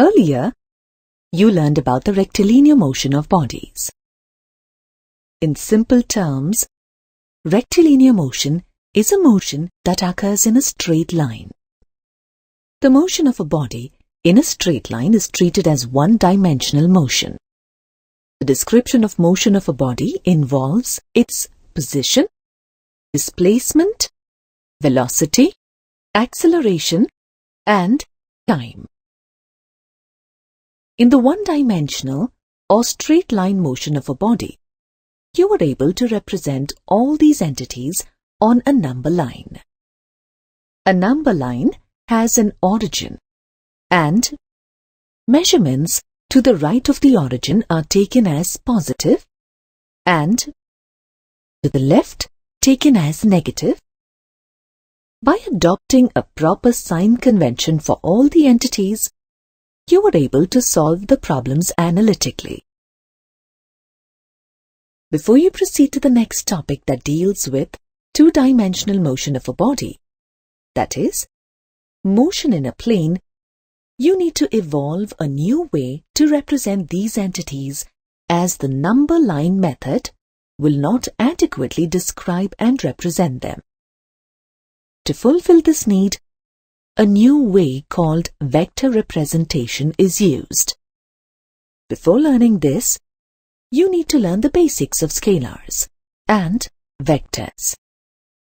Earlier, you learned about the rectilinear motion of bodies. In simple terms, rectilinear motion is a motion that occurs in a straight line. The motion of a body in a straight line is treated as one-dimensional motion. The description of motion of a body involves its position, displacement, velocity, acceleration, and time. In the one-dimensional or straight line motion of a body, you are able to represent all these entities on a number line. A number line has an origin, and measurements to the right of the origin are taken as positive and to the left taken as negative. By adopting a proper sign convention for all the entities, you are able to solve the problems analytically. Before you proceed to the next topic that deals with two-dimensional motion of a body, that is, motion in a plane, you need to evolve a new way to represent these entities, as the number line method will not adequately describe and represent them. To fulfill this need, a new way called vector representation is used. Before learning this, you need to learn the basics of scalars and vectors.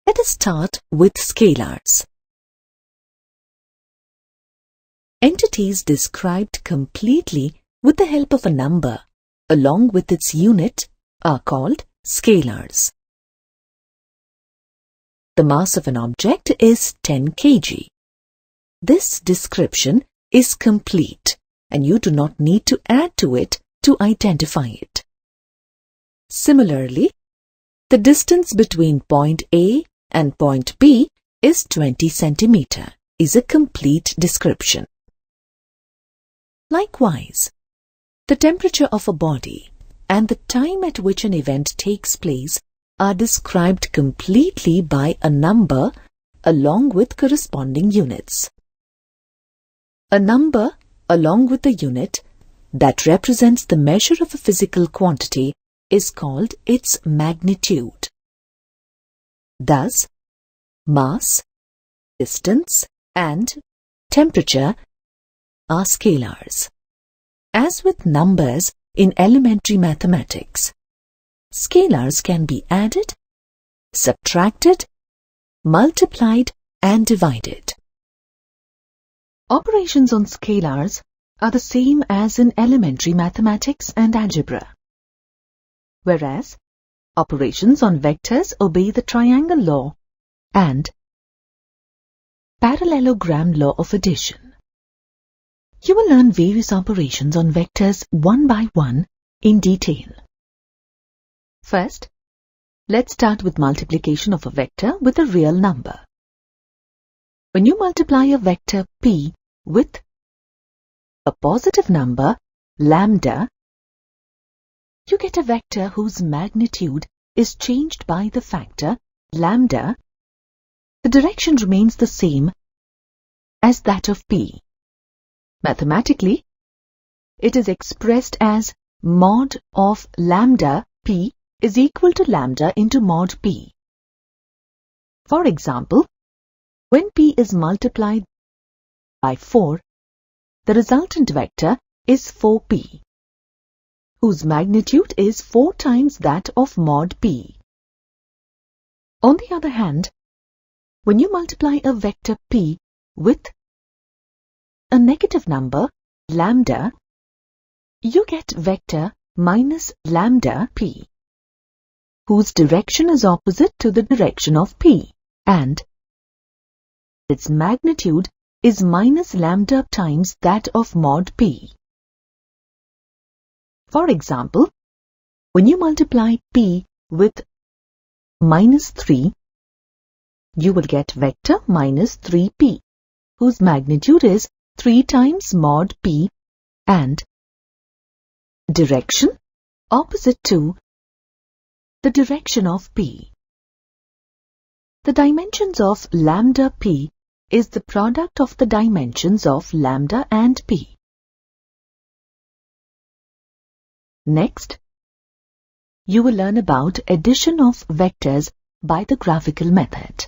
Let us start with scalars. Entities described completely with the help of a number, along with its unit, are called scalars. The mass of an object is 10 kg. This description is complete, and you do not need to add to it to identify it. Similarly, the distance between point A and point B is 20 centimeter, is a complete description. Likewise, the temperature of a body and the time at which an event takes place are described completely by a number along with corresponding units. A number along with a unit that represents the measure of a physical quantity is called its magnitude. Thus, mass, distance, and temperature are scalars. As with numbers in elementary mathematics, scalars can be added, subtracted, multiplied, and divided. Operations on scalars are the same as in elementary mathematics and algebra, whereas operations on vectors obey the triangle law and parallelogram law of addition. You will learn various operations on vectors one by one in detail. First, let's start with multiplication of a vector with a real number. When you multiply a vector p with a positive number lambda, you get a vector whose magnitude is changed by the factor lambda. The direction remains the same as that of p. Mathematically, it is expressed as mod of lambda p is equal to lambda into mod p. For example, when p is multiplied by 4, the resultant vector is 4p, whose magnitude is 4 times that of mod p. On the other hand, when you multiply a vector p with a negative number lambda, you get vector minus lambda p, whose direction is opposite to the direction of p, and its magnitude is minus lambda times that of mod p. For example, when you multiply p with minus 3, you will get vector minus 3p, whose magnitude is 3 times mod p and direction opposite to the direction of p. The dimensions of lambda p is the product of the dimensions of lambda and p. Next, you will learn about addition of vectors by the graphical method.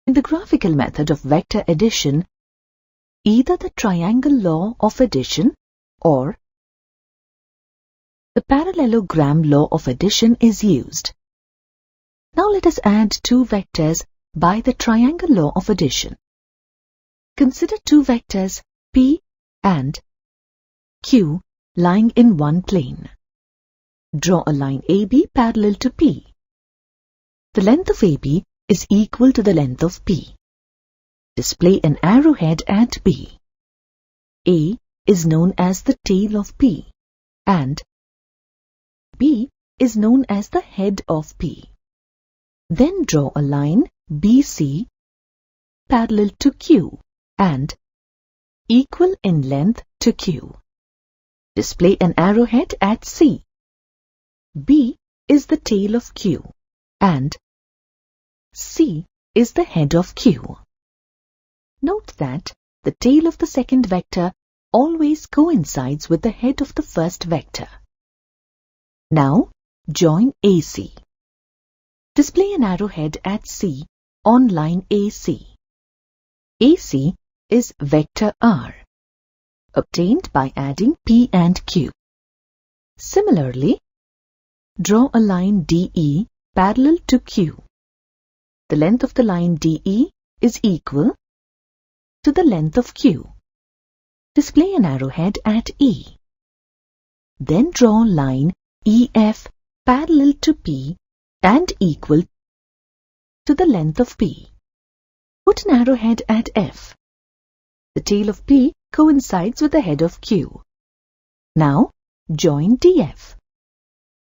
In the graphical method of vector addition, either the triangle law of addition or the parallelogram law of addition is used. Now let us add two vectors by the triangle law of addition. Consider two vectors P and Q lying in one plane. Draw a line AB parallel to P. The length of AB is equal to the length of P. Display an arrowhead at B. A is known as the tail of P and B is known as the head of P. Then draw a line BC parallel to Q and equal in length to Q. Display an arrowhead at C. B is the tail of Q and C is the head of Q. Note that the tail of the second vector always coincides with the head of the first vector. Now, join AC. Display an arrowhead at C on line AC. AC is vector R, obtained by adding P and Q. Similarly, draw a line DE parallel to Q. The length of the line DE is equal to the length of Q. Display an arrowhead at E. Then draw line EF parallel to P and equal to the length of P. Put an arrowhead at F. The tail of P coincides with the head of Q. Now, join DF.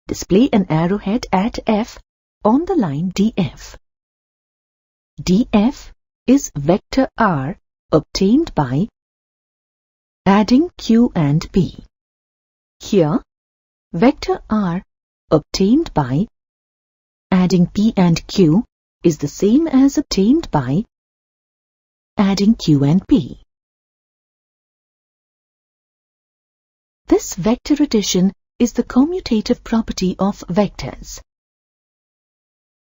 Display an arrowhead at F on the line DF. DF is vector R obtained by adding Q and P. Here, vector R obtained by adding P and Q is the same as obtained by adding Q and P. This vector addition is the commutative property of vectors.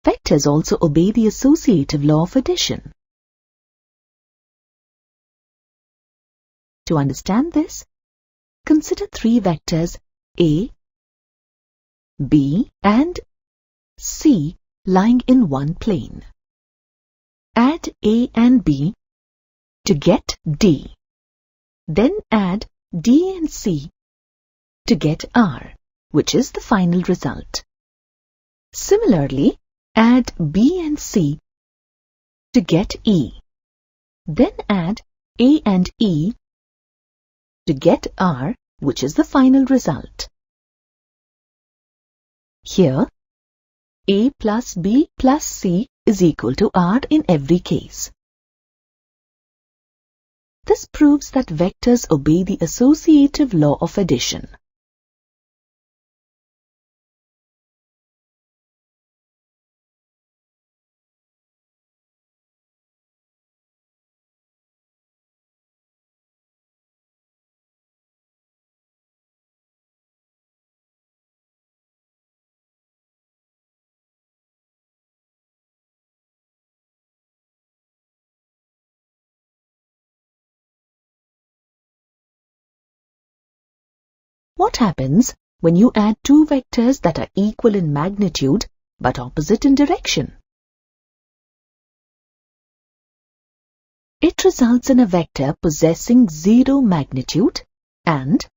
Vectors also obey the associative law of addition. To understand this, consider three vectors A, B and C lying in one plane. Add A and B to get D. Then add D and C to get R, which is the final result. Similarly, add B and C to get E. Then add A and E to get R, which is the final result. Here, A plus B plus C is equal to R in every case. This proves that vectors obey the associative law of addition. What happens when you add two vectors that are equal in magnitude but opposite in direction? It results in a vector possessing zero magnitude and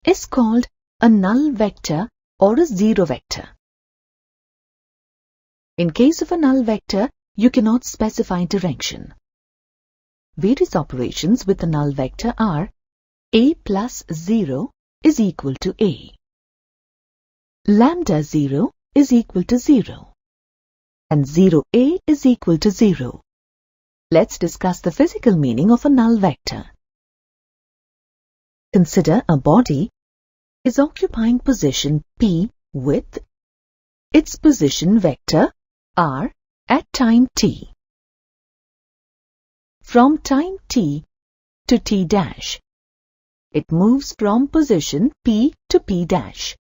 is called a null vector or a zero vector. In case of a null vector, you cannot specify direction. Various operations with a null vector are A plus 0 is equal to A. Lambda 0 is equal to 0. And 0A is equal to 0. Let's discuss the physical meaning of a null vector. Consider a body is occupying position P with its position vector R at time t. From time t to t dash, It moves from position P to P dash.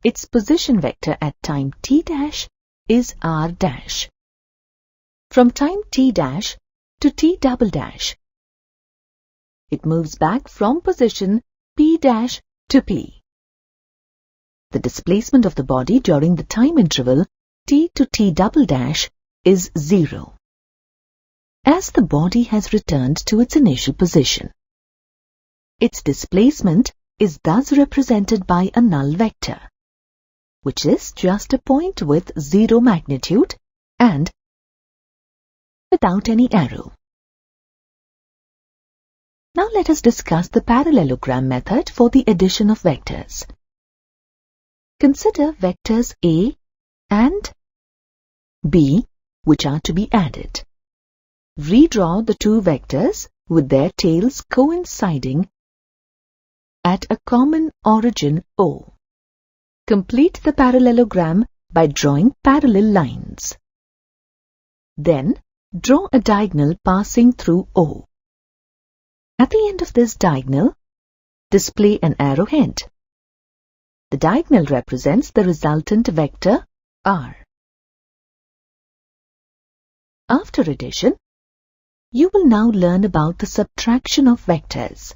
Its position vector at time t dash is r dash. From time t dash to t double dash, it moves back from position P dash to P. The displacement of the body during the time interval t to t double dash is 0, as the body has returned to its initial position. Its displacement is thus represented by a null vector, which is just a point with 0 magnitude and without any arrow. Now let us discuss the parallelogram method for the addition of vectors. Consider vectors A and B, which are to be added. Redraw the two vectors with their tails coinciding at a common origin O. Complete the parallelogram by drawing parallel lines. Then, draw a diagonal passing through O. At the end of this diagonal, display an arrowhead. The diagonal represents the resultant vector R. After addition, you will now learn about the subtraction of vectors.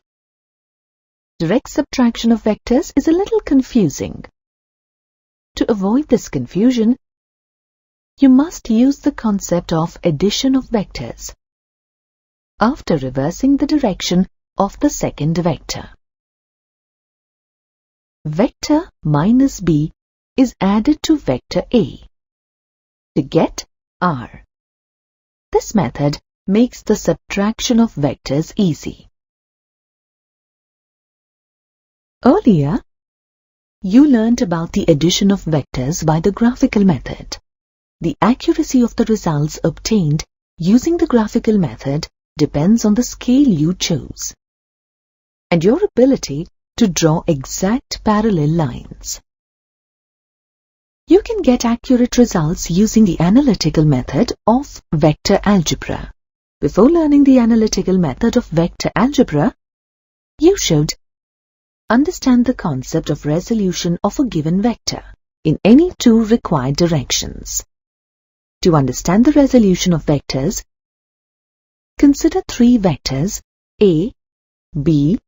Direct subtraction of vectors is a little confusing. To avoid this confusion, you must use the concept of addition of vectors after reversing the direction of the second vector. Vector minus B is added to vector A to get R. This method makes the subtraction of vectors easy. Earlier, you learnt about the addition of vectors by the graphical method. The accuracy of the results obtained using the graphical method depends on the scale you chose and your ability to draw exact parallel lines. You can get accurate results using the analytical method of vector algebra. Before learning the analytical method of vector algebra, you should understand the concept of resolution of a given vector in any two required directions. To understand the resolution of vectors, consider three vectors A, B,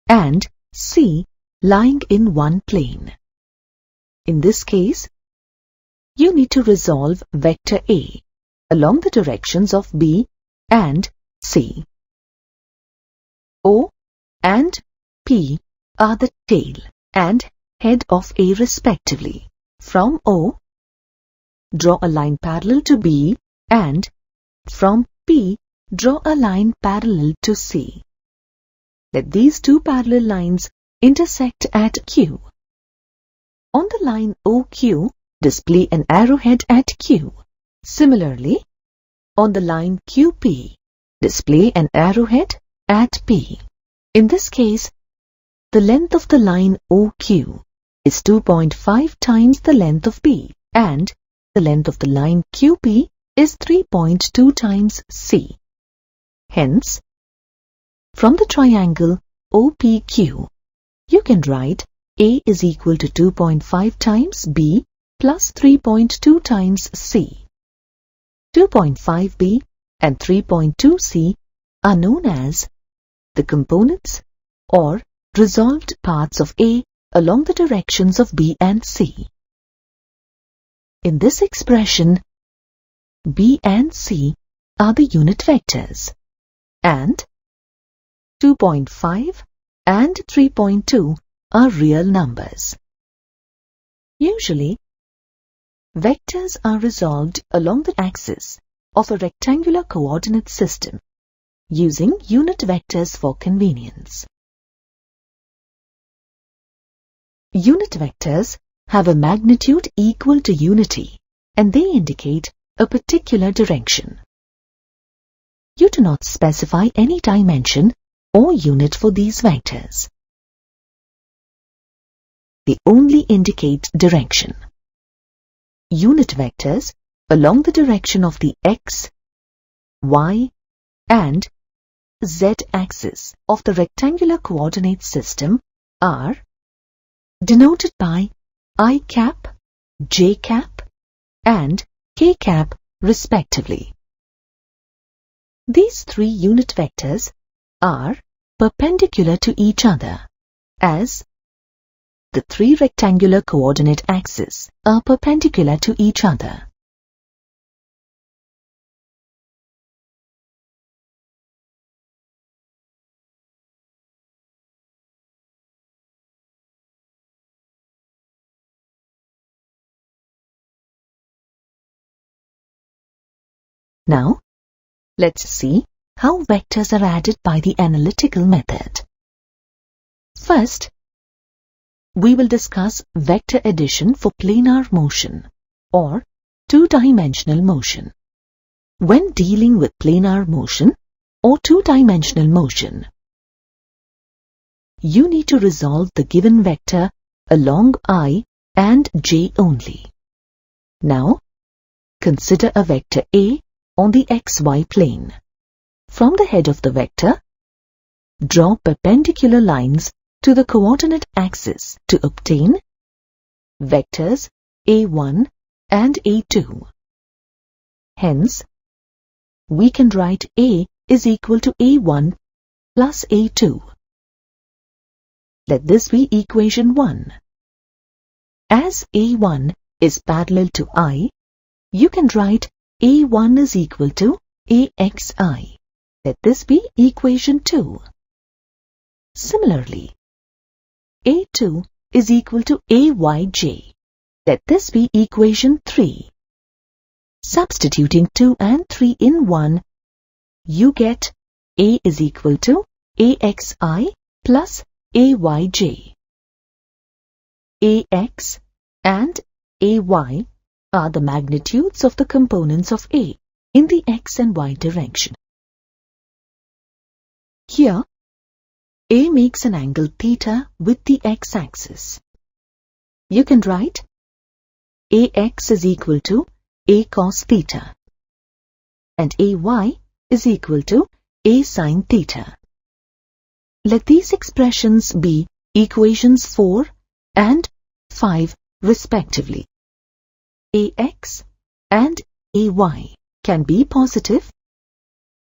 and C lying in one plane. In this case, you need to resolve vector A along the directions of B and C. O and P are the tail and head of A respectively. From O, draw a line parallel to B, and from P, draw a line parallel to C. Let these two parallel lines intersect at Q. On the line OQ, display an arrowhead at Q. Similarly, on the line QP, display an arrowhead at P. In this case, the length of the line OQ is 2.5 times the length of B, and the length of the line QP is 3.2 times C. Hence, from the triangle OPQ, you can write A is equal to 2.5 times B plus 3.2 times C. 2.5B and 3.2C are known as the components or resolved parts of A along the directions of B and C. In this expression, B and C are the unit vectors, and 2.5 and 3.2 are real numbers. Usually, vectors are resolved along the axis of a rectangular coordinate system using unit vectors for convenience. Unit vectors have a magnitude equal to unity, and they indicate a particular direction. You do not specify any dimension or unit for these vectors. They only indicate direction. Unit vectors along the direction of the x, y, and z-axis of the rectangular coordinate system are denoted by I cap, j cap, and k cap respectively. These three unit vectors are perpendicular to each other, as the three rectangular coordinate axes are perpendicular to each other. Now, let's see how vectors are added by the analytical method. First, we will discuss vector addition for planar motion or two-dimensional motion. When dealing with planar motion or two-dimensional motion, you need to resolve the given vector along I and j only. Now, consider a vector A on the xy plane. From the head of the vector, draw perpendicular lines to the coordinate axis to obtain vectors A1 and A2. Hence, we can write A is equal to A1 plus A2. Let this be equation 1. As A1 is parallel to I, you can write A1 is equal to AXI. Let this be equation 2. Similarly, A2 is equal to AYJ. Let this be equation 3. Substituting 2 and 3 in 1, you get A is equal to AXI plus AYJ. AX and AY are the magnitudes of the components of A in the x and y direction. Here, A makes an angle theta with the x-axis. You can write AX is equal to A cos theta and AY is equal to A sin theta. Let these expressions be equations 4 and 5 respectively. AX and AY can be positive,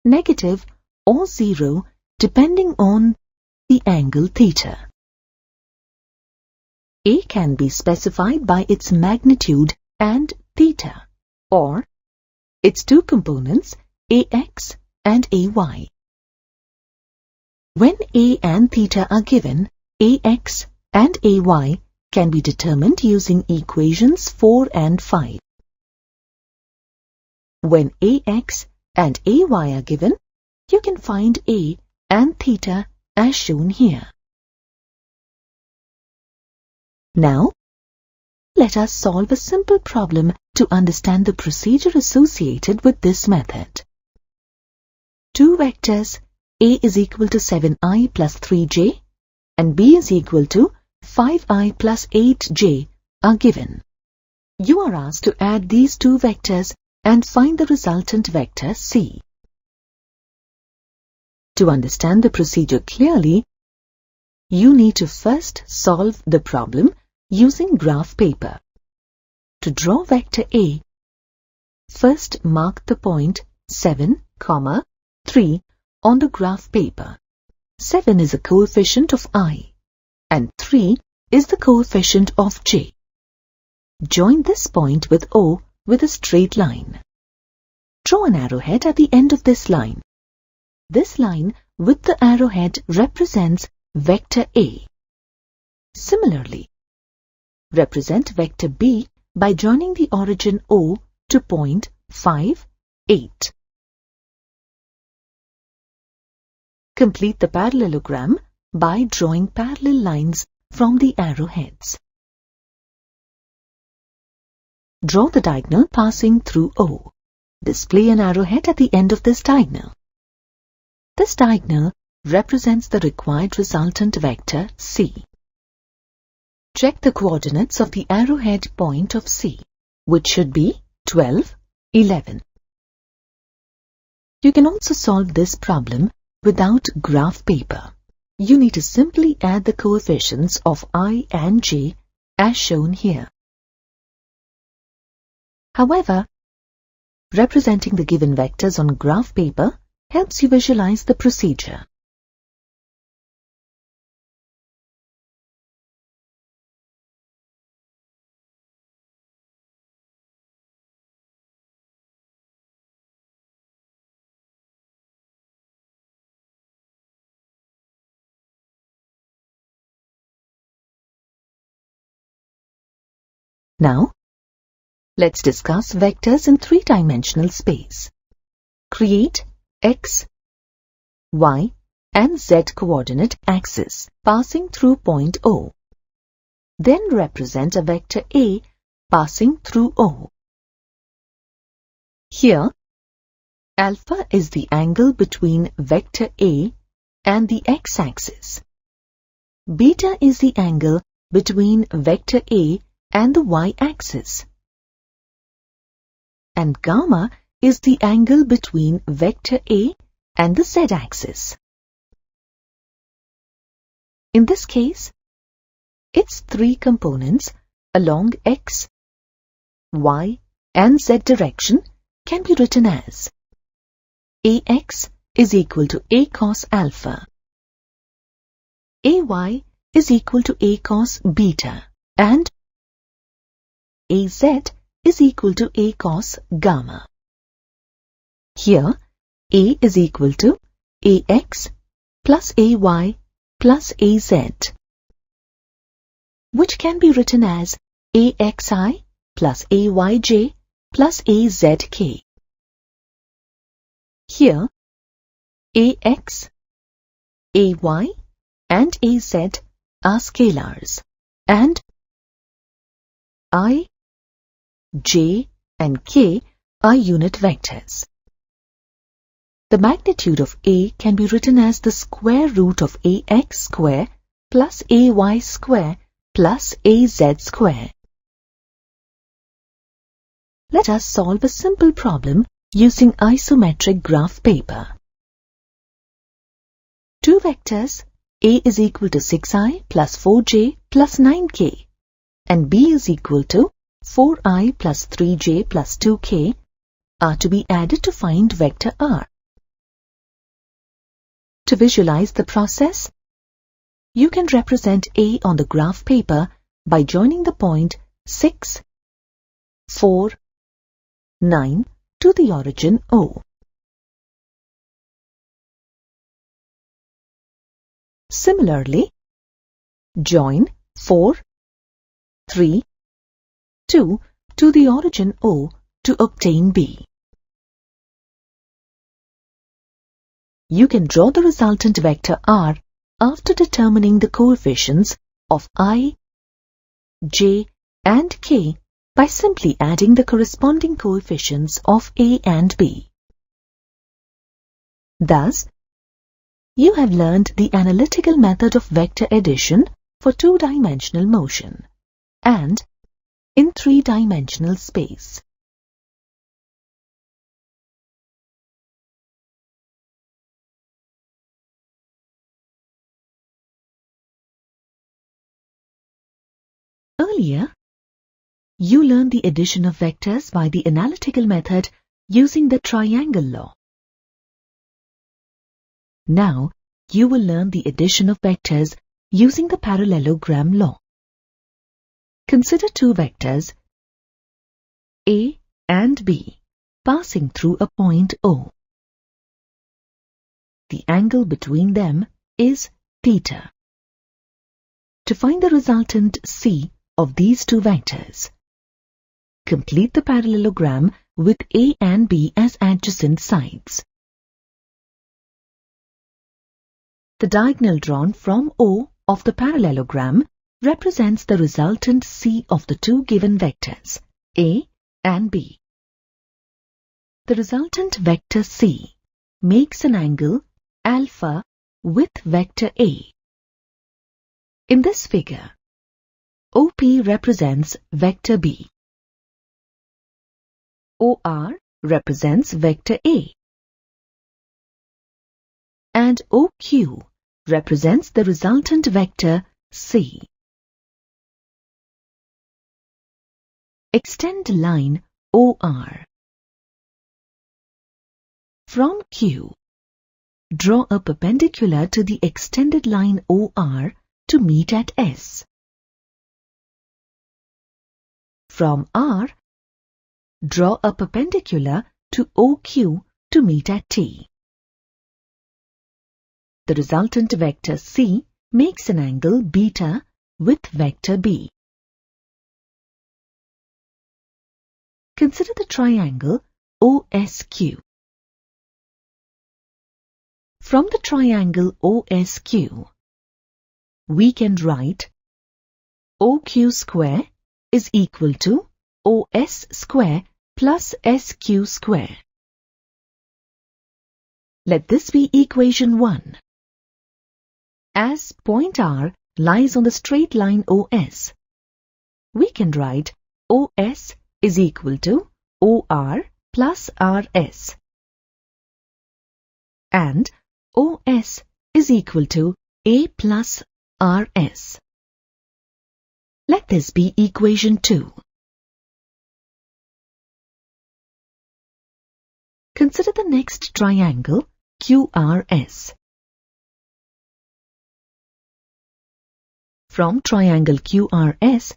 negative or 0 depending on the angle theta. A can be specified by its magnitude and theta, or its two components AX and AY. When A and theta are given, AX and AY can be determined using equations 4 and 5. When AX and AY are given, you can find A and theta as shown here. Now, let us solve a simple problem to understand the procedure associated with this method. Two vectors A is equal to 7i plus 3j and B is equal to 5i plus 8j are given. You are asked to add these two vectors and find the resultant vector C. To understand the procedure clearly, you need to first solve the problem using graph paper. To draw vector A, first mark the point 7, 3 on the graph paper. 7 is a coefficient of I and 3 is the coefficient of j. Join this point with O with a straight line. Draw an arrowhead at the end of this line. This line with the arrowhead represents vector A. Similarly, represent vector B by joining the origin O to point 5, 8. Complete the parallelogram by drawing parallel lines from the arrowheads. Draw the diagonal passing through O. Display an arrowhead at the end of this diagonal. This diagonal represents the required resultant vector C. Check the coordinates of the arrowhead point of C, which should be 12, 11. You can also solve this problem without graph paper. You need to simply add the coefficients of I and j as shown here. However, representing the given vectors on graph paper helps you visualize the procedure. Now, let's discuss vectors in three-dimensional space. Create x, y, and z coordinate axis passing through point O. Then represent a vector A passing through O. Here, alpha is the angle between vector A and the x-axis. Beta is the angle between vector A and the y-axis. And gamma is the angle between vector A and the z-axis. In this case, its three components along x, y, and z direction can be written as ax is equal to a cos alpha, ay is equal to a cos beta, and az is equal to a cos gamma. Here, a is equal to ax plus ay plus az, which can be written as axi plus ayj plus azk. Here, ax, ay, and az are scalars, and I, j, and k are unit vectors. The magnitude of A can be written as the square root of ax square plus ay square plus az square. Let us solve a simple problem using isometric graph paper. Two vectors, A is equal to 6i plus 4j plus 9k and B is equal to 4i plus 3j plus 2k are to be added to find vector R. To visualize the process, you can represent A on the graph paper by joining the point 6, 4, 9 to the origin O. Similarly, join 4, 3, 2 to the origin O to obtain B. You can draw the resultant vector R after determining the coefficients of I, j, and k by simply adding the corresponding coefficients of A and B. Thus, you have learned the analytical method of vector addition for two-dimensional motion and in three-dimensional space. Earlier, you learned the addition of vectors by the analytical method using the triangle law. Now, you will learn the addition of vectors using the parallelogram law. Consider two vectors, A and B, passing through a point O. The angle between them is theta. To find the resultant C of these two vectors, complete the parallelogram with A and B as adjacent sides. The diagonal drawn from O of the parallelogram represents the resultant C of the two given vectors, A and B. The resultant vector C makes an angle alpha with vector A. In this figure, OP represents vector B. OR represents vector A. and OQ represents the resultant vector C. Extend line OR. From Q, draw a perpendicular to the extended line OR to meet at S. From R, draw a perpendicular to OQ to meet at T. The resultant vector C makes an angle beta with vector B. Consider the triangle OSQ. From the triangle OSQ, we can write OQ square is equal to OS square plus SQ square. Let this be equation 1. As point R lies on the straight line OS, we can write OS is equal to OR plus RS and OS is equal to A plus RS. Let this be equation 2. Consider the next triangle QRS. From triangle QRS,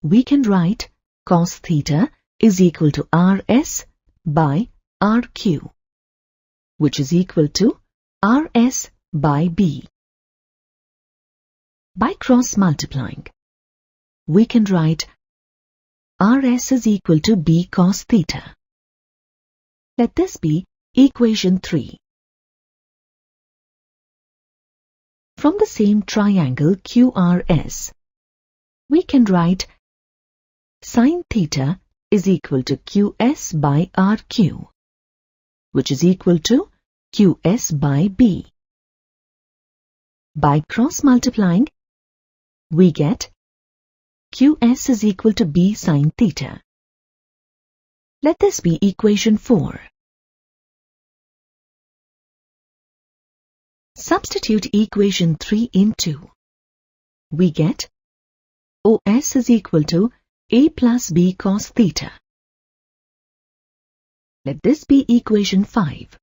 we can write cos theta is equal to RS by RQ, which is equal to RS by B. By cross multiplying, we can write RS is equal to B cos theta. Let this be equation 3. From the same triangle QRS, we can write sin theta is equal to QS by RQ, which is equal to QS by B. By cross multiplying, we get QS is equal to B sin theta. Let this be equation 4. Substitute equation 3 into. We get OS is equal to A plus B cos theta. Let this be equation 5.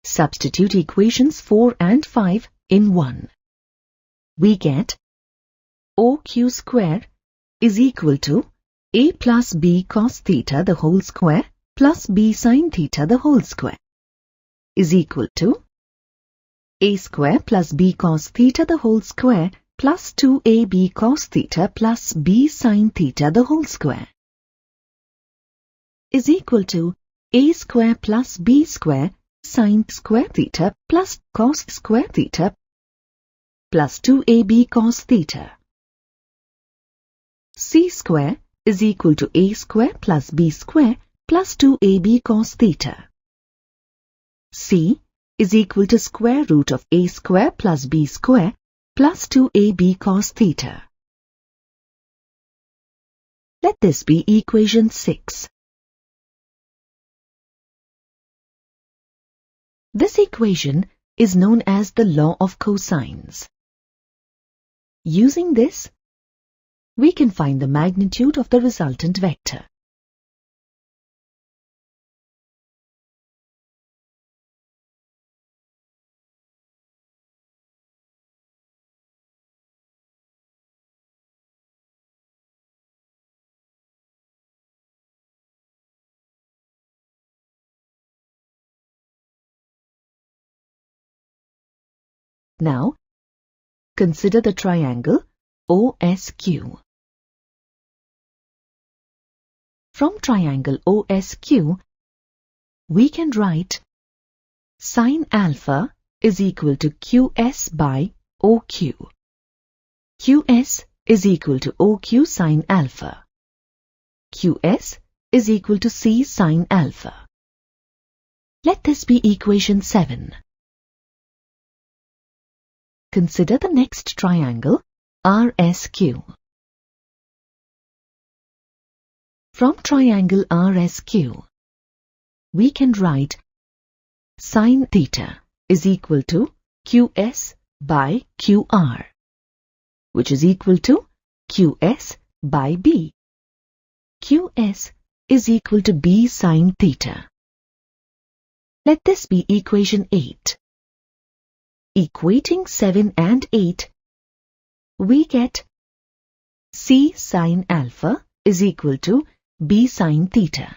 Substitute equations 4 and 5 in 1. We get OQ square is equal to A plus B cos theta the whole square plus B sin theta the whole square is equal to A square plus B cos theta the whole square plus 2AB cos theta plus B sin theta the whole square is equal to A square plus B square sin square theta plus cos square theta plus 2AB cos theta. C square is equal to A square plus B square plus 2AB cos theta. C is equal to square root of A square plus B square plus 2AB cos theta. Let this be equation 6. This equation is known as the law of cosines. Using this, we can find the magnitude of the resultant vector. Now, consider the triangle OSQ. From triangle OSQ, we can write sin alpha is equal to QS by OQ. QS is equal to OQ sin alpha. QS is equal to C sin alpha. Let this be equation 7. Consider the next triangle RSQ. From triangle RSQ, we can write sin theta is equal to QS by QR, which is equal to QS by B. QS is equal to B sin theta. Let this be equation 8. Equating 7 and 8, we get C sin alpha is equal to B sin theta.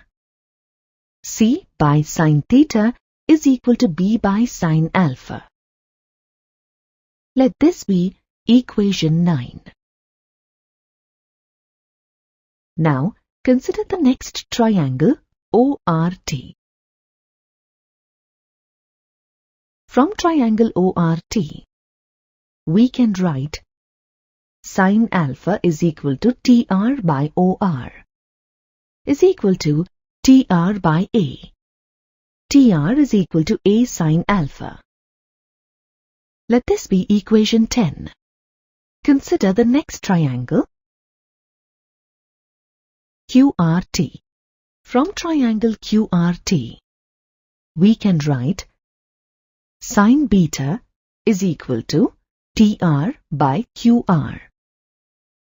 C by sin theta is equal to B by sin alpha. Let this be equation 9. Now, consider the next triangle ORT. From triangle ORT, we can write sin alpha is equal to TR by OR is equal to TR by A. TR is equal to A sin alpha. Let this be equation 10. Consider the next triangle QRT. From triangle QRT, we can write sin beta is equal to TR by QR,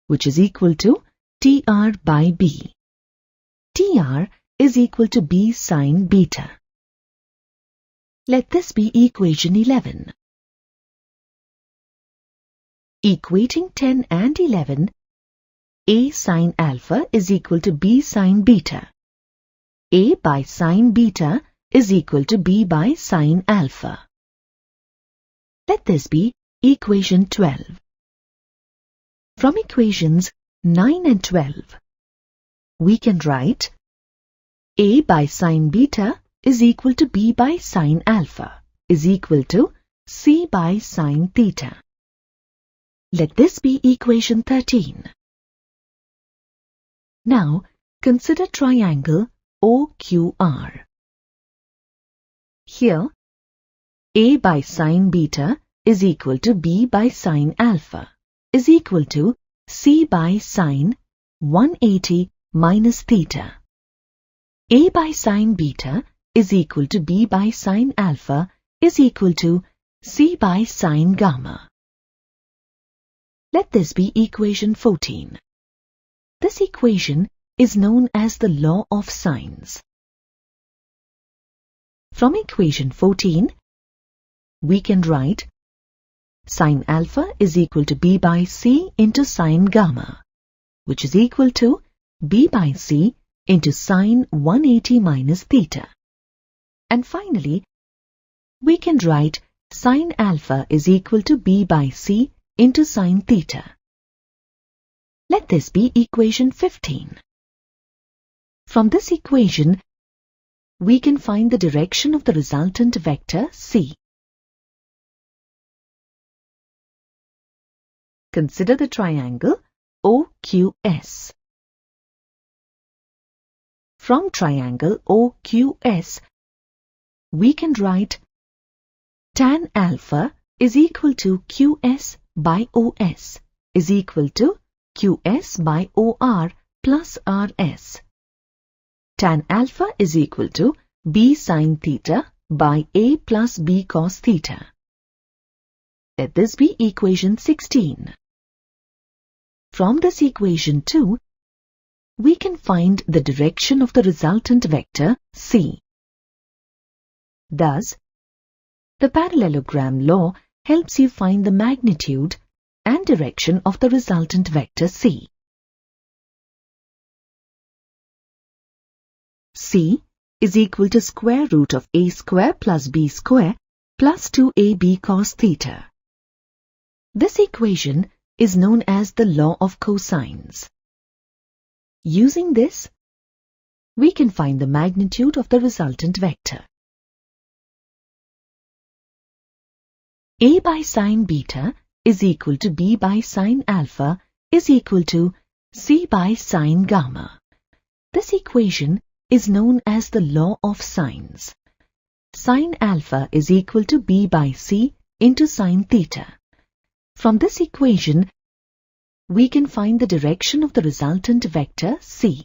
which is equal to TR by B. TR is equal to B sin beta. Let this be equation 11. Equating 10 and 11, A sin alpha is equal to B sin beta. A by sin beta is equal to B by sin alpha. Let this be equation 12. From equations 9 and 12, we can write A by sin beta is equal to B by sin alpha is equal to C by sin theta. Let this be equation 13. Now, consider triangle OQR. Here, A by sin beta is equal to B by sin alpha is equal to C by sin 180 minus theta. A by sin beta is equal to B by sin alpha is equal to C by sin gamma. Let this be equation 14. This equation is known as the law of sines. From equation 14, we can write sin alpha is equal to B by C into sin gamma, which is equal to B by C into sin 180 minus theta. And finally, we can write sin alpha is equal to B by C into sin theta. Let this be equation 15. From this equation, we can find the direction of the resultant vector C. Consider the triangle OQS. From triangle OQS, we can write tan alpha is equal to QS by OS is equal to QS by OR plus RS. Tan alpha is equal to B sin theta by A plus B cos theta. Let this be equation 16. From this equation 2, we can find the direction of the resultant vector C. Thus, the parallelogram law helps you find the magnitude and direction of the resultant vector C. C is equal to square root of A square plus B square plus 2AB cos theta. This equation is known as the law of cosines. Using this, we can find the magnitude of the resultant vector. A by sin beta is equal to B by sin alpha is equal to C by sin gamma. This equation is known as the law of sines. Sin alpha is equal to B by C into sin theta. From this equation, we can find the direction of the resultant vector C.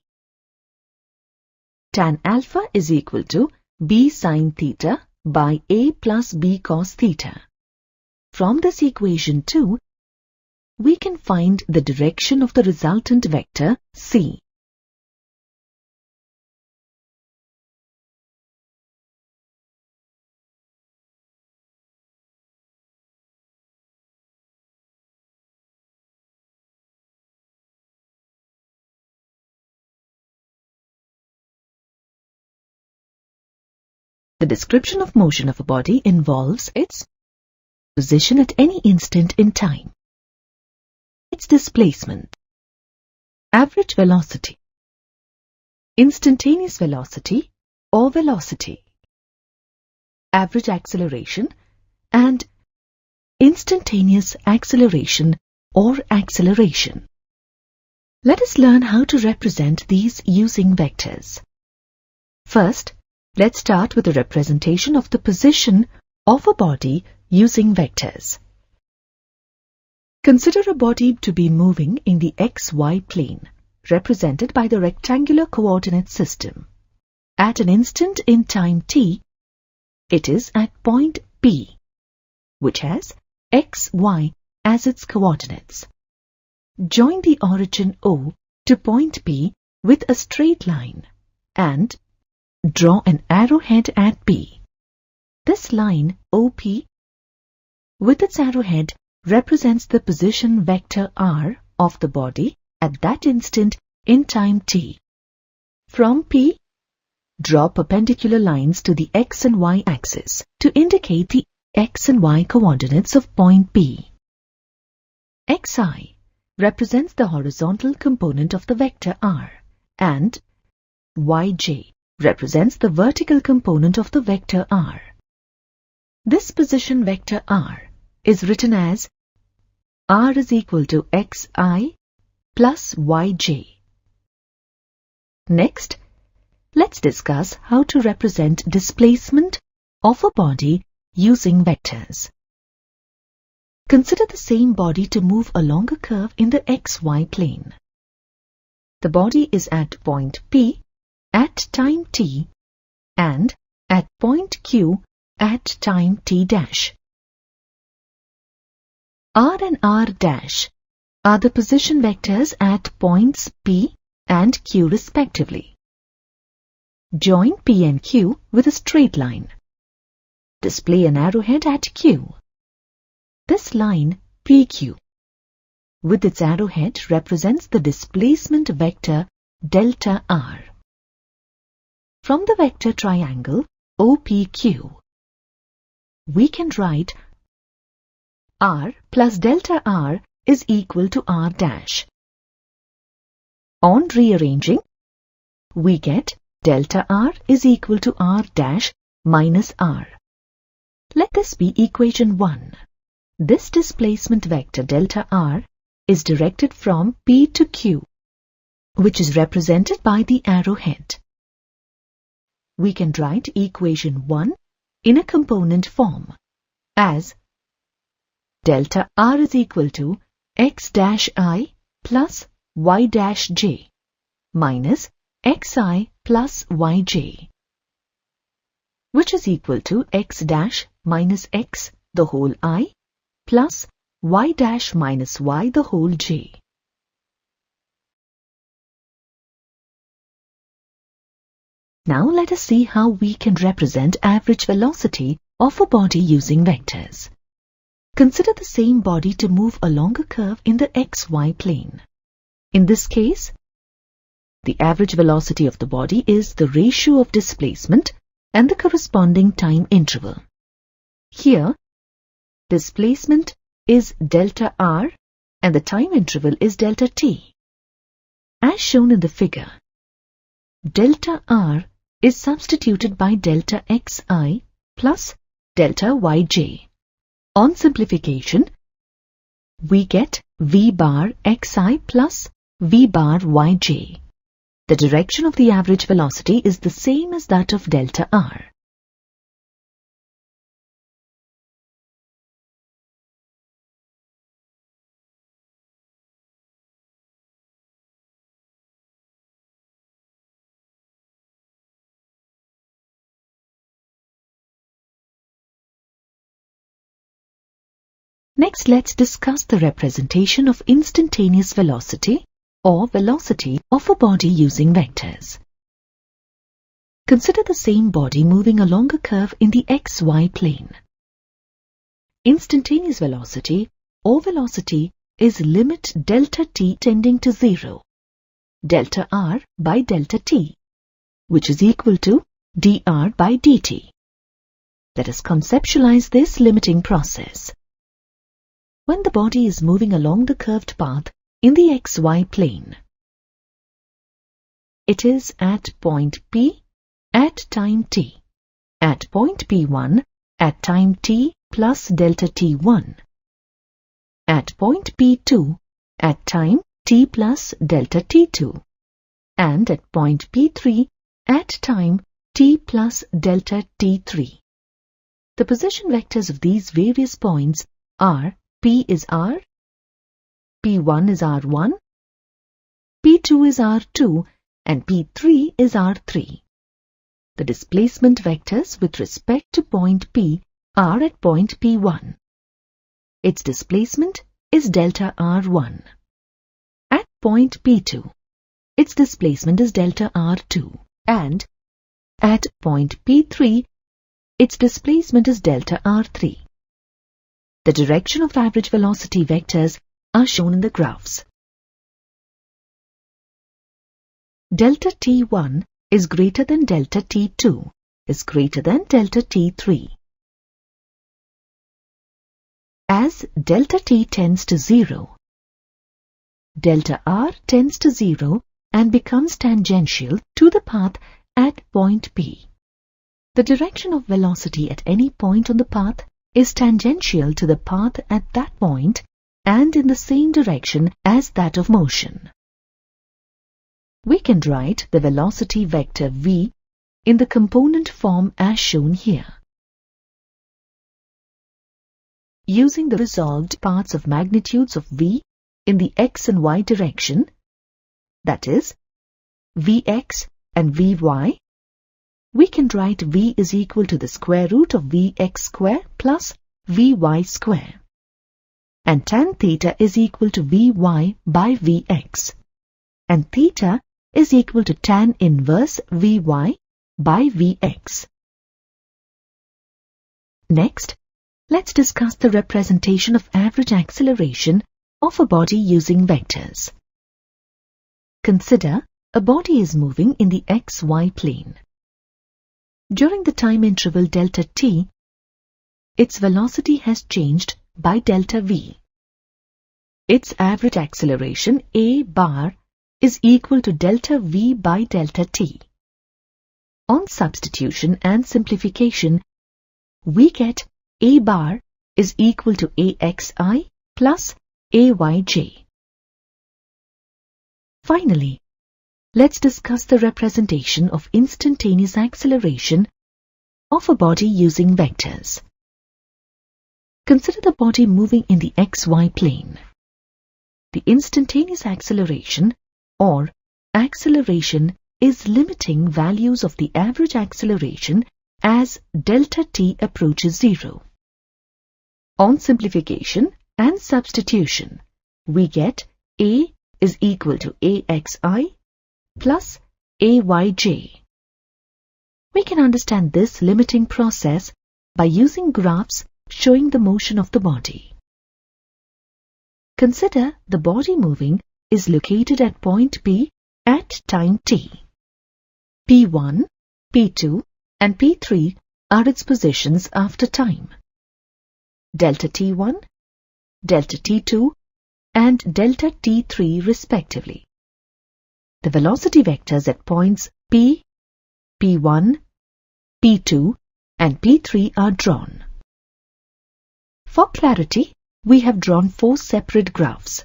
Tan alpha is equal to B sin theta by A plus B cos theta. From this equation too, we can find the direction of the resultant vector C. The description of motion of a body involves its position at any instant in time, its displacement, average velocity, instantaneous velocity or velocity, average acceleration, and instantaneous acceleration or acceleration. Let us learn how to represent these using vectors. First, let's start with a representation of the position of a body using vectors. Consider a body to be moving in the xy plane, represented by the rectangular coordinate system. At an instant in time t, it is at point P, which has xy as its coordinates. Join the origin O to point P with a straight line and draw an arrowhead at P. This line OP with its arrowhead represents the position vector r of the body at that instant in time t. From P, draw perpendicular lines to the x and y axis to indicate the x and y coordinates of point P. xi represents the horizontal component of the vector r, and yj represents the vertical component of the vector r. This position vector r is written as r is equal to xi plus yj. Next, let's discuss how to represent displacement of a body using vectors. Consider the same body to move along a curve in the xy plane. The body is at point P at time t and at point Q at time t dash. R and R dash are the position vectors at points P and Q respectively. Join P and Q with a straight line. Display an arrowhead at Q. This line, PQ, with its arrowhead represents the displacement vector delta r. From the vector triangle OPQ, we can write r plus delta r is equal to r dash. On rearranging, we get delta r is equal to r dash minus r. Let this be equation 1. This displacement vector delta r is directed from P to Q, which is represented by the arrowhead. We can write equation 1 in a component form as delta r is equal to x dash I plus y dash j minus xi plus yj, which is equal to x dash minus x the whole I plus y dash minus y the whole j. Now let us see how we can represent average velocity of a body using vectors. Consider the same body to move along a curve in the xy plane. In this case, the average velocity of the body is the ratio of displacement and the corresponding time interval. Here, displacement is delta r and the time interval is delta t. As shown in the figure, delta r is substituted by delta xi plus delta yj. On simplification, we get v bar xi plus v bar yj. The direction of the average velocity is the same as that of delta r. Next, let's discuss the representation of instantaneous velocity or velocity of a body using vectors. Consider the same body moving along a curve in the xy plane. Instantaneous velocity or velocity is limit delta t tending to 0, delta r by delta t, which is equal to dr by dt. Let us conceptualize this limiting process. When the body is moving along the curved path in the xy plane, it is at point P at time t, at point P1 at time t plus delta t1, at point P2 at time t plus delta t2, and at point P3 at time t plus delta t3. The position vectors of these various points are P is R, P1 is R1, P2 is R2, and P3 is R3. The displacement vectors with respect to point P are at point P1. Its displacement is delta R1. At point P2, its displacement is delta R2. And at point P3, its displacement is delta R3. The direction of average velocity vectors are shown in the graphs. Delta T1 is greater than delta T2 is greater than delta T3. As delta T tends to 0, delta R tends to 0 and becomes tangential to the path at point P. The direction of velocity at any point on the path is tangential to the path at that point and in the same direction as that of motion. We can write the velocity vector v in the component form as shown here. Using the resolved parts of magnitudes of v in the x and y direction, that is, vx and vy, we can write v is equal to the square root of vx square plus vy square, and tan theta is equal to vy by vx, and theta is equal to tan inverse vy by vx. Next, let's discuss the representation of average acceleration of a body using vectors. Consider a body is moving in the xy plane. During the time interval delta t, its velocity has changed by delta v. Its average acceleration a bar is equal to delta v by delta t. On substitution and simplification, we get a bar is equal to axi plus ayj. Finally, let's discuss the representation of instantaneous acceleration of a body using vectors. Consider the body moving in the xy plane. The instantaneous acceleration or acceleration is limiting values of the average acceleration as delta t approaches 0. On simplification and substitution, we get a is equal to axi plus ayj. We can understand this limiting process by using graphs showing the motion of the body. Consider the body moving is located at point P at time t. P1, P2 and P3 are its positions after time. Delta T1, delta T2 and delta T3 respectively. The velocity vectors at points P, P1, P2 and P3 are drawn. For clarity, we have drawn 4 separate graphs.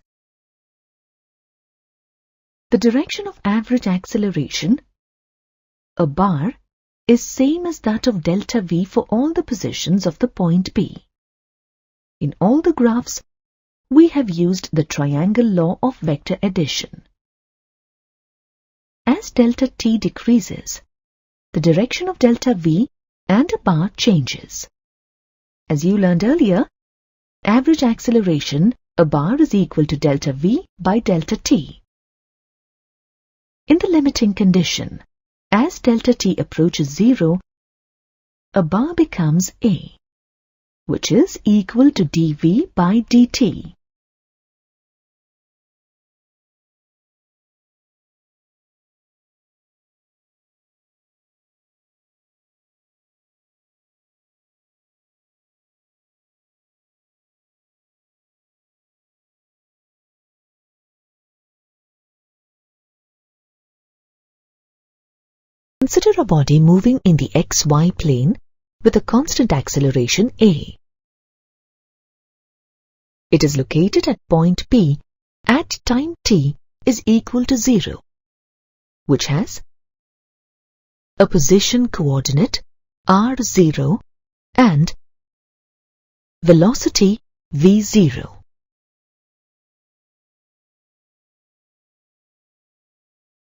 The direction of average acceleration, a bar, is same as that of delta v for all the positions of the point P. In all the graphs, we have used the triangle law of vector addition. As delta t decreases, the direction of delta v and a bar changes. As you learned earlier, average acceleration, a bar is equal to delta v by delta t. In the limiting condition, as delta t approaches 0, a bar becomes a, which is equal to dv by dt. Consider a body moving in the xy plane with a constant acceleration a. It is located at point P at time t is equal to 0, which has a position coordinate r0 and velocity v0.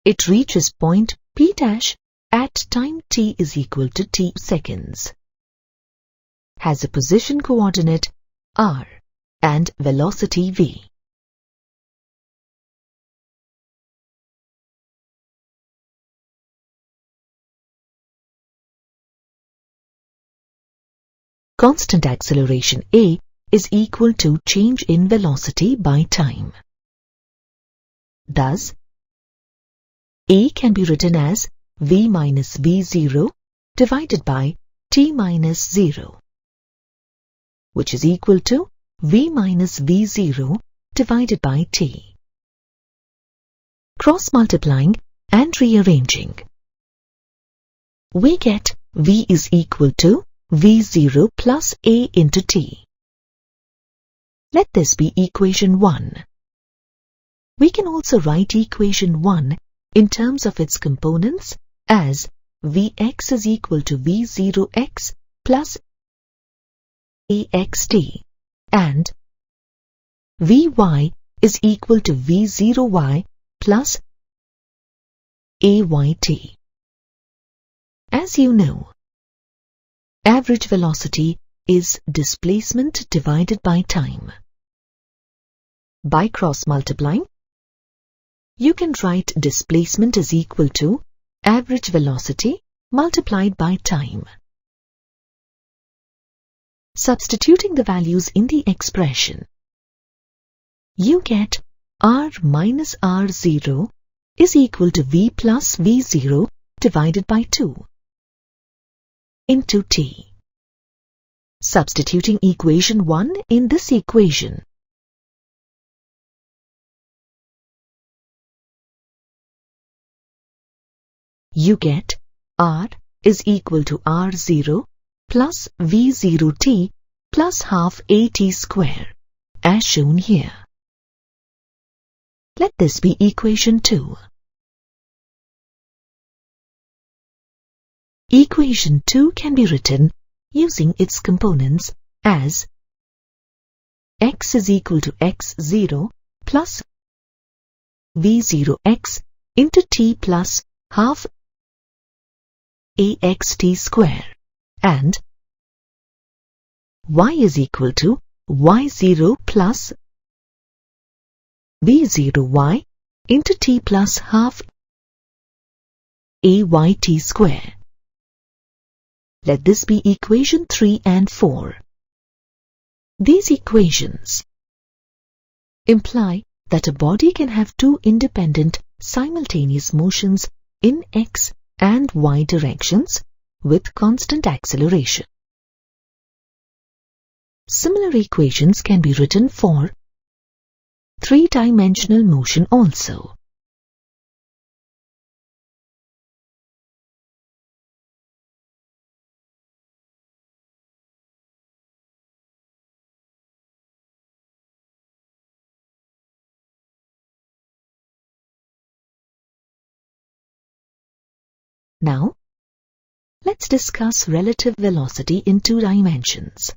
It reaches point P' at time t is equal to t seconds, has a position coordinate r and velocity v. Constant acceleration a is equal to change in velocity by time. Thus, a can be written as v minus v0 divided by t minus 0, which is equal to v minus v0 divided by t. Cross-multiplying and rearranging, we get v is equal to v0 plus a into t. Let this be equation 1. We can also write equation 1 in terms of its components as Vx is equal to V0x plus axt and Vy is equal to V0y plus ayt. As you know, average velocity is displacement divided by time. By cross-multiplying, you can write displacement is equal to average velocity multiplied by time. Substituting the values in the expression, you get r minus r0 is equal to v plus v0 divided by 2 into t. Substituting equation 1 in this equation, you get r is equal to r0 plus v0t plus half at square, as shown here. Let this be equation 2. Equation 2 can be written using its components as x is equal to x0 plus v0x into t plus half axt square and y is equal to y0 plus v0y into t plus half ayt square. Let this be equation 3 and 4. These equations imply that a body can have two independent simultaneous motions in x and y directions with constant acceleration. Similar equations can be written for three-dimensional motion also. Now, let's discuss relative velocity in 2 dimensions.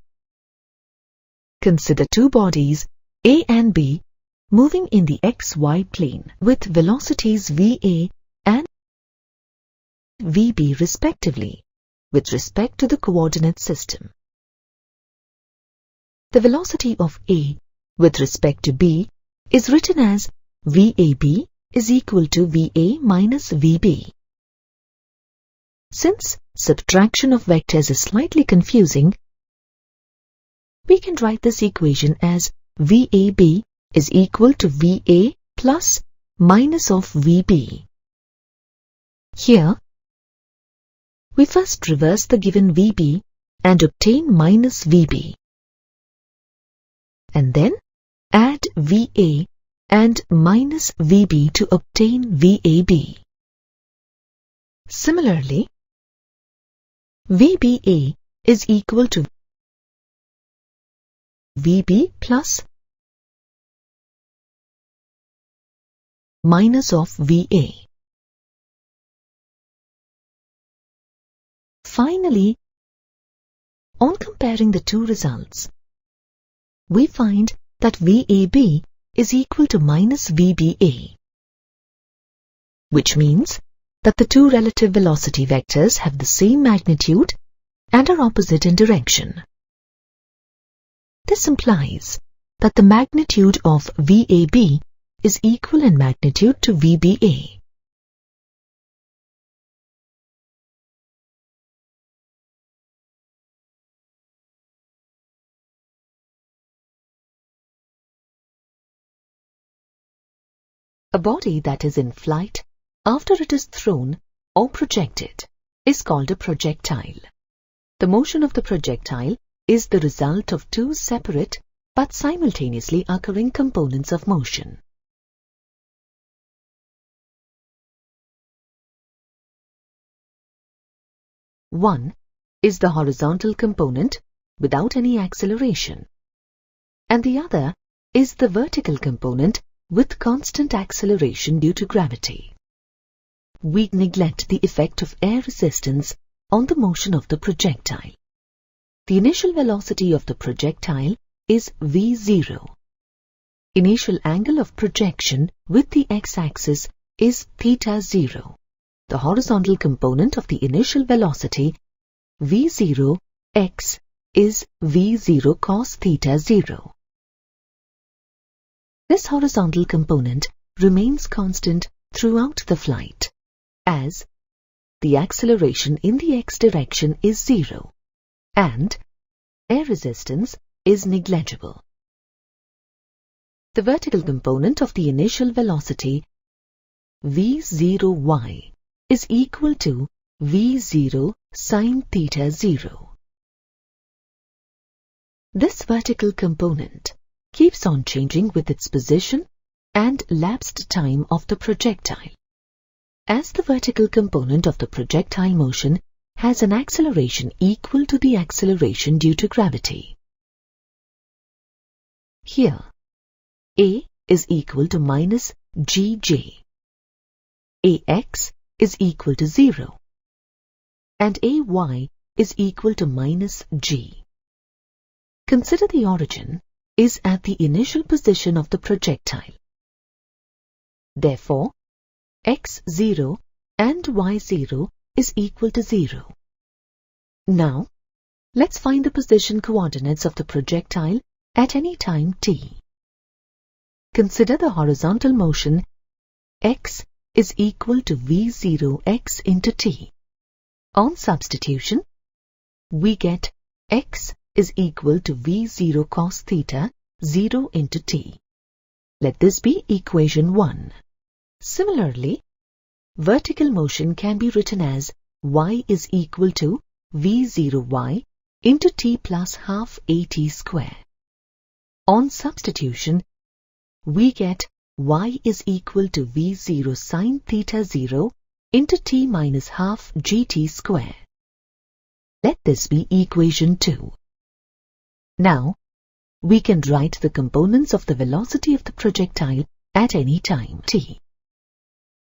Consider two bodies, A and B, moving in the xy plane with velocities VA and VB respectively, with respect to the coordinate system. the velocity of A with respect to B is written as VAB is equal to VA minus VB. Since subtraction of vectors is slightly confusing, we can write this equation as VAB is equal to VA plus minus of VB. Here, we first reverse the given VB and obtain minus VB, and then add VA and minus VB to obtain VAB. Similarly, VBA is equal to VB plus minus of VA. Finally, on comparing the two results, we find that VAB is equal to minus VBA, which means that the two relative velocity vectors have the same magnitude and are opposite in direction. This implies that the magnitude of VAB is equal in magnitude to VBA. A body that is in flight after it is thrown or projected is called a projectile. The motion of the projectile is the result of two separate but simultaneously occurring components of motion. One is the horizontal component without any acceleration, and the other is the vertical component with constant acceleration due to gravity. We neglect the effect of air resistance on the motion of the projectile. The initial velocity of the projectile is v0. Initial angle of projection with the x-axis is theta 0. The horizontal component of the initial velocity v0 x is v0 cos theta 0. This horizontal component remains constant throughout the flight, as the acceleration in the x direction is 0 and air resistance is negligible. The vertical component of the initial velocity v0y is equal to v0 sin theta 0. This vertical component keeps on changing with its position and lapsed time of the projectile. As the vertical component of the projectile motion has an acceleration equal to the acceleration due to gravity. Here, A is equal to minus gj, Ax is equal to 0, and Ay is equal to minus g. Consider the origin is at the initial position of the projectile. Therefore, x0 and y0 is equal to 0. Now, let's find the position coordinates of the projectile at any time t. Consider the horizontal motion x is equal to v0x into t. On substitution, we get x is equal to v0 cos theta 0 into t. Let this be equation 1. Similarly, vertical motion can be written as y is equal to v0y into t plus half at square. On substitution, we get y is equal to v0 sin theta 0 into t minus half gt square. Let this be equation 2. Now, we can write the components of the velocity of the projectile at any time t.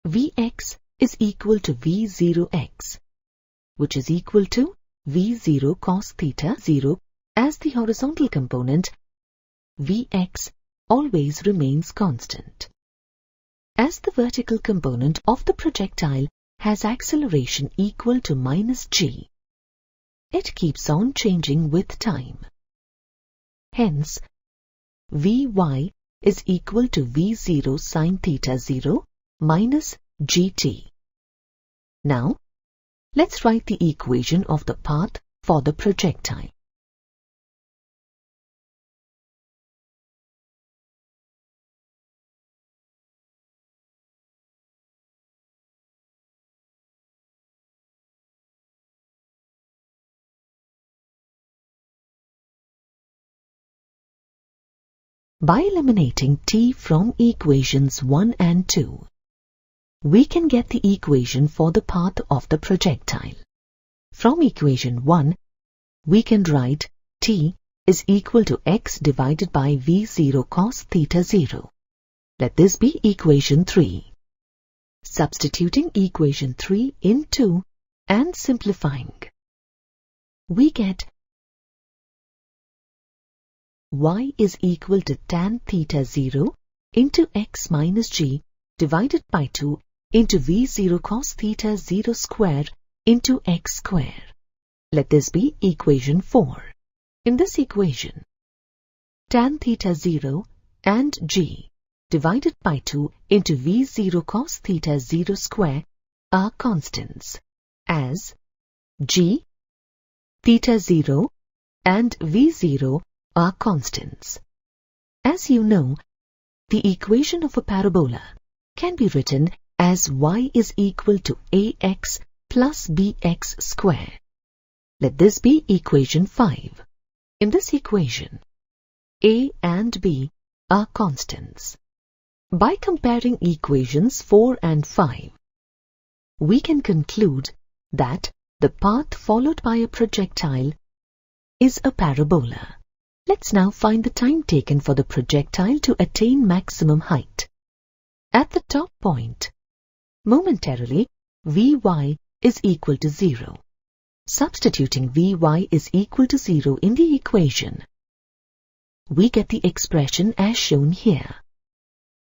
Vx is equal to v0x, which is equal to v0 cos theta 0 as the horizontal component. Vx always remains constant. As the vertical component of the projectile has acceleration equal to minus g, it keeps on changing with time. Hence, Vy is equal to V0 sine theta 0 minus gt. Now, let's write the equation of the path for the projectile. By eliminating t from equations 1 and 2, we can get the equation for the path of the projectile. From equation 1, we can write t is equal to x divided by v0 cos theta 0. Let this be equation 3. Substituting equation 3 in 2 and simplifying, we get y is equal to tan theta 0 into x minus g divided by 2 into v0 cos theta 0 square into x square. Let this be equation 4. In this equation, tan theta 0 and g divided by 2 into v0 cos theta 0 square are constants, as g, theta 0 and v0 are constants. As you know, the equation of a parabola can be written as y is equal to ax plus bx square. Let this be equation 5. In this equation, a and b are constants. By comparing equations 4 and 5, we can conclude that the path followed by a projectile is a parabola. Let's now find the time taken for the projectile to attain maximum height. At the top point, momentarily, Vy is equal to 0. Substituting Vy is equal to 0 in the equation, we get the expression as shown here.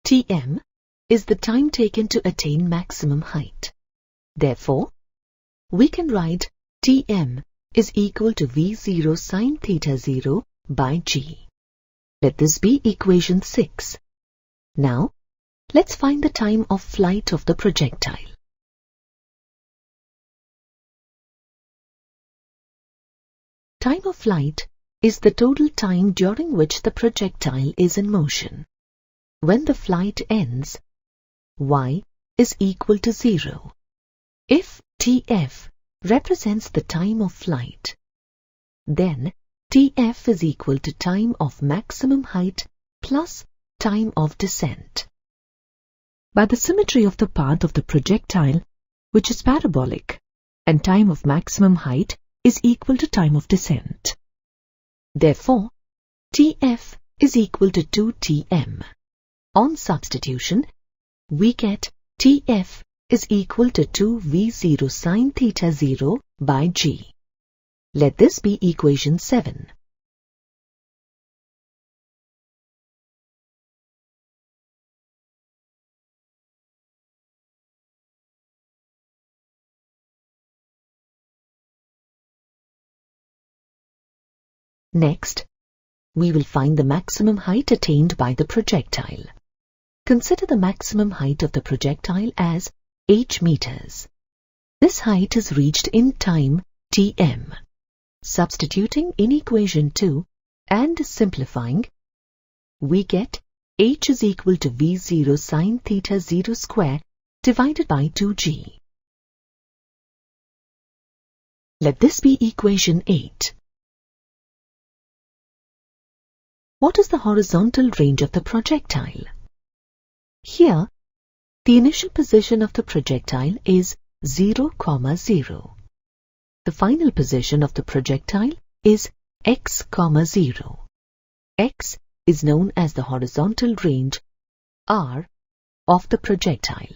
Tm is the time taken to attain maximum height. Therefore, we can write Tm is equal to V0 sine theta 0 by g. Let this be equation 6. Now, let's find the time of flight of the projectile. Time of flight is the total time during which the projectile is in motion. When the flight ends, y is equal to 0. If Tf represents the time of flight, then Tf is equal to time of maximum height plus time of descent. By the symmetry of the path of the projectile, which is parabolic, and time of maximum height is equal to time of descent. Therefore, Tf is equal to 2Tm. On substitution, we get Tf is equal to 2V0 sine theta 0 by g. Let this be equation 7. Next, we will find the maximum height attained by the projectile. Consider the maximum height of the projectile as h meters. This height is reached in time Tm. Substituting in equation 2 and simplifying, we get h is equal to V0 sine theta 0 square divided by 2g. Let this be equation 8. What is the horizontal range of the projectile? Here, the initial position of the projectile is 0, 0. The final position of the projectile is x, 0. X is known as the horizontal range r of the projectile.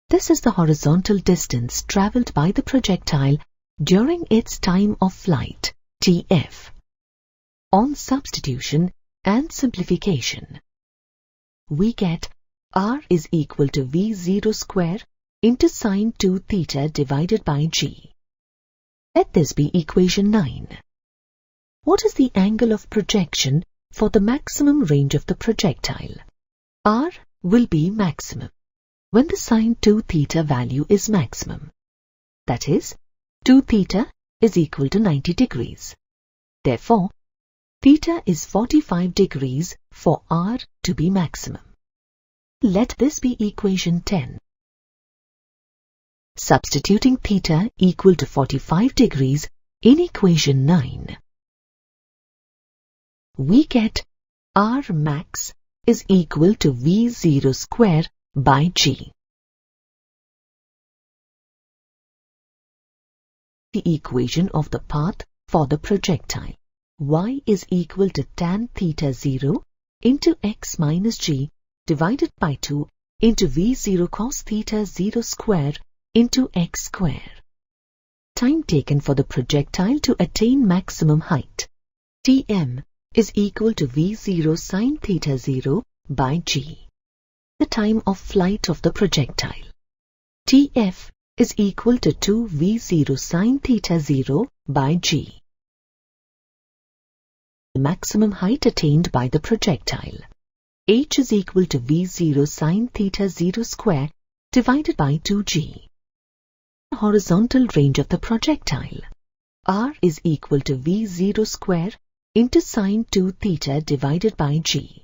This is the horizontal distance travelled by the projectile during its time of flight, Tf. On substitution and simplification, we get r is equal to V0 square into sine 2 theta divided by g. Let this be equation 9. what is the angle of projection for the maximum range of the projectile? R will be maximum when the sine 2 theta value is maximum. That is, 2 theta is equal to 90 degrees. Therefore, theta is 45 degrees for R to be maximum. Let this be equation 10. Substituting theta equal to 45 degrees in equation 9, we get R max is equal to V0 square by G. The equation of the path for the projectile. Y is equal to tan theta 0 into x minus g divided by 2 into V0 cos theta 0 square into x square. Time taken for the projectile to attain maximum height. Tm is equal to V0 sin theta 0 by g. The time of flight of the projectile. Tf is equal to 2 V0 sin theta 0 by g. The maximum height attained by the projectile. H is equal to V0 sin theta 0 square divided by 2g. The horizontal range of the projectile. R is equal to V0 square into sin 2 theta divided by g.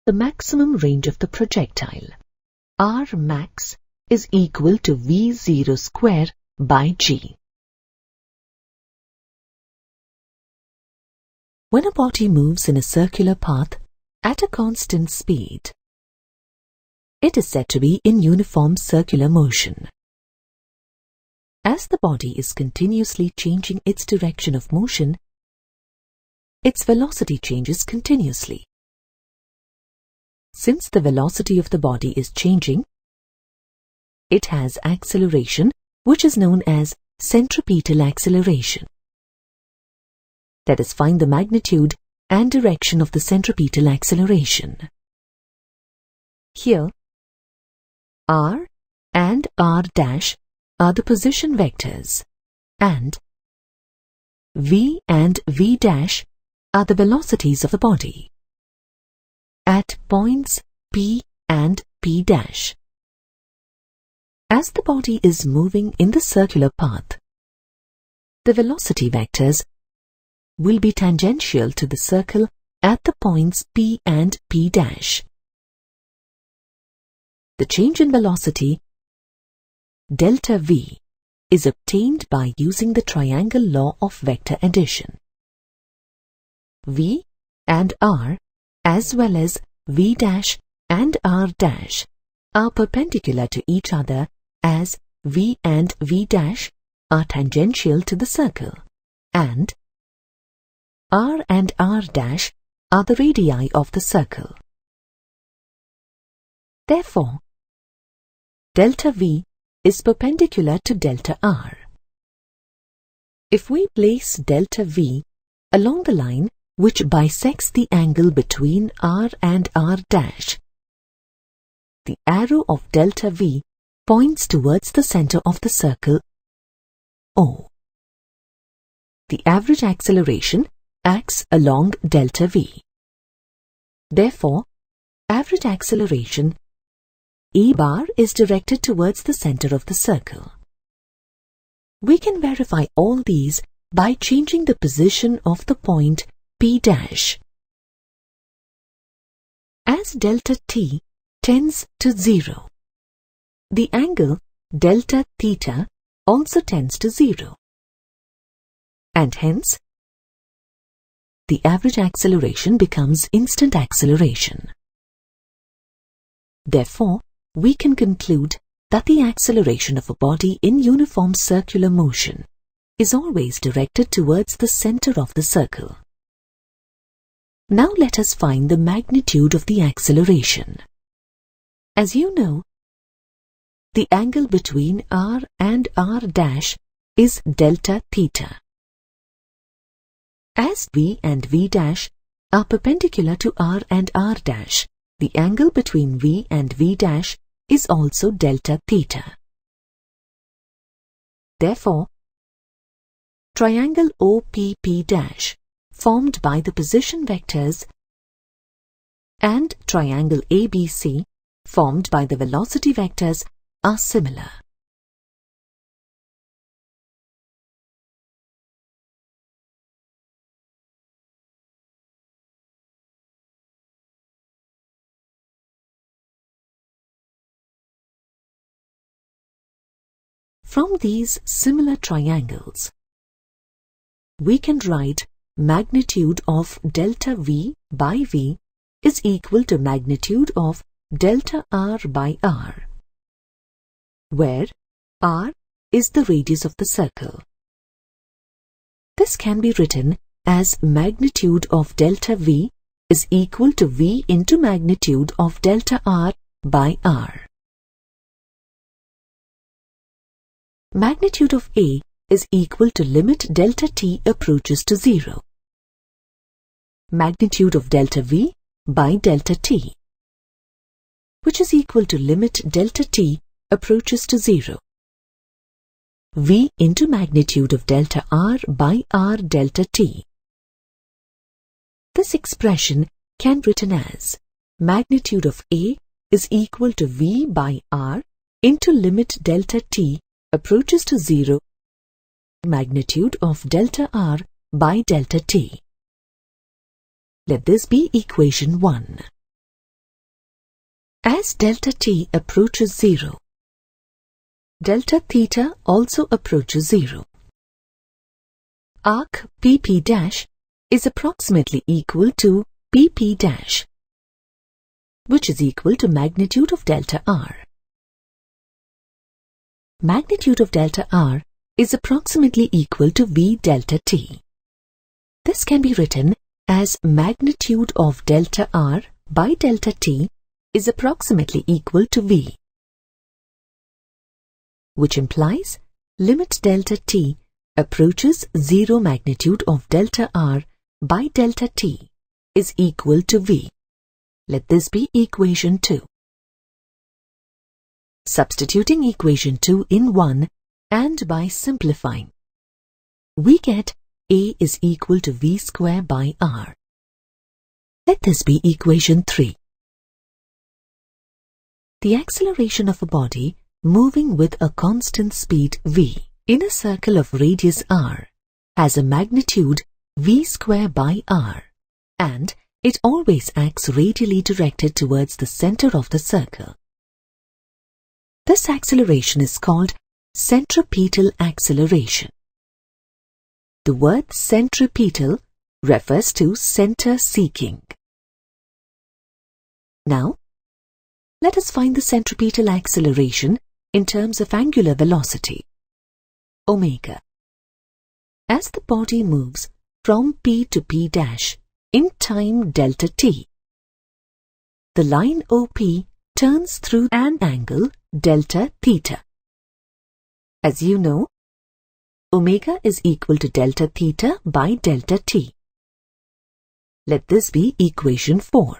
The maximum range of the projectile. R max is equal to V0 square by g. When a body moves in a circular path at a constant speed, it is said to be in uniform circular motion. As the body is continuously changing its direction of motion, its velocity changes continuously. Since the velocity of the body is changing, it has acceleration, which is known as centripetal acceleration. Let us find the magnitude and direction of the centripetal acceleration. Here, r and r' are the position vectors, and v and v' are the velocities of the body at points P and P'. As the body is moving in the circular path, the velocity vectors will be tangential to the circle at the points P and P'. The change in velocity, delta V, is obtained by using the triangle law of vector addition. V and R, as well as V' and R' are perpendicular to each other as V and V' are tangential to the circle, and R and R' are the radii of the circle. Therefore, delta V is perpendicular to delta R. If we place delta V along the line which bisects the angle between R and R', the arrow of delta V points towards the center of the circle O. The average acceleration acts along delta V. Therefore, average acceleration E bar is directed towards the center of the circle. We can verify all these by changing the position of the point P'. As delta t tends to 0, the angle delta theta also tends to 0, and hence the average acceleration becomes instant acceleration. Therefore, we can conclude that the acceleration of a body in uniform circular motion is always directed towards the center of the circle. Now let us find the magnitude of the acceleration. As you know, the angle between R and R' is delta theta. As V and V' are perpendicular to R and R', the angle between V and V' is also delta theta. Therefore, triangle OPP' formed by the position vectors and triangle ABC formed by the velocity vectors are similar. From these similar triangles, we can write magnitude of delta V by V is equal to magnitude of delta R by R, where R is the radius of the circle. This can be written as magnitude of delta V is equal to V into magnitude of delta R by R. Magnitude of A is equal to limit delta t approaches to 0. Magnitude of delta V by delta t, which is equal to limit delta t approaches to 0. V into magnitude of delta R by R delta t. This expression can be written as magnitude of A is equal to V by R into limit delta t approaches to 0 magnitude of delta R by delta t. Let this be equation 1. As delta t approaches 0, delta theta also approaches 0. Arc PP dash is approximately equal to PP dash, which is equal to magnitude of delta R. Magnitude of delta R is approximately equal to V delta t. This can be written as magnitude of delta R by delta t is approximately equal to V, which implies limit delta t approaches 0 magnitude of delta R by delta t is equal to V. Let this be equation 2. Substituting equation 2 in 1 and by simplifying, we get A is equal to V square by R. Let this be equation 3. The acceleration of a body moving with a constant speed v in a circle of radius r has a magnitude v square by r, and it always acts radially directed towards the center of the circle. This acceleration is called centripetal acceleration. The word centripetal refers to center seeking. Now, let us find the centripetal acceleration in terms of angular velocity, omega. As the body moves from P to P dash in time delta t, the line OP turns through an angle delta theta. As you know, omega is equal to delta theta by delta t. Let this be equation 4.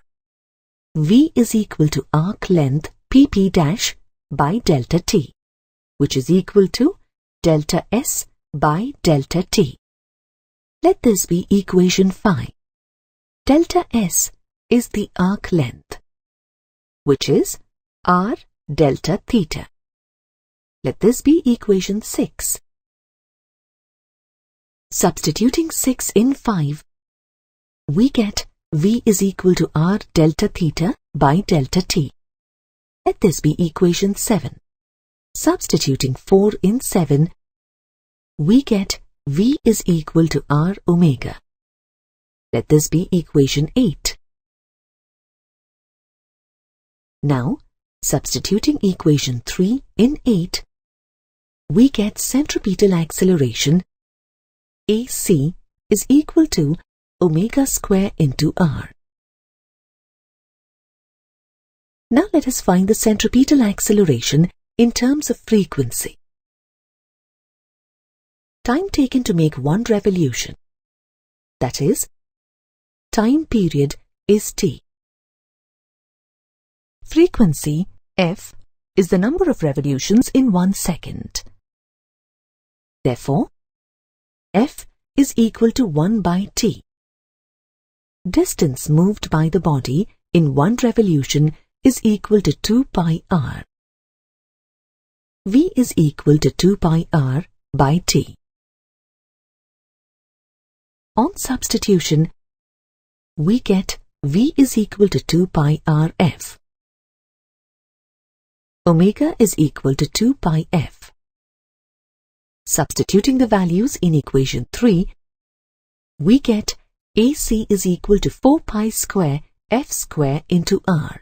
V is equal to arc length PP dash by delta t, which is equal to delta S by delta t. Let this be equation 5. Delta S is the arc length, which is r delta theta. Let this be equation 6. Substituting 6 in 5, we get V is equal to r delta theta by delta t. Let this be equation 7. Substituting 4 in 7, we get V is equal to r omega. Let this be equation 8. Now, substituting equation 3 in 8, we get centripetal acceleration AC is equal to omega square into r. Now let us find the centripetal acceleration in terms of frequency. Time taken to make one revolution, that is, time period is t. Frequency f is the number of revolutions in 1 second. Therefore, f is equal to 1 by t. distance moved by the body in one revolution is equal to 2 pi r. V is equal to 2 pi r by t. On substitution, we get V is equal to 2 pi r f. Omega is equal to 2 pi f. Substituting the values in equation 3, we get AC is equal to 4 pi square f square into r.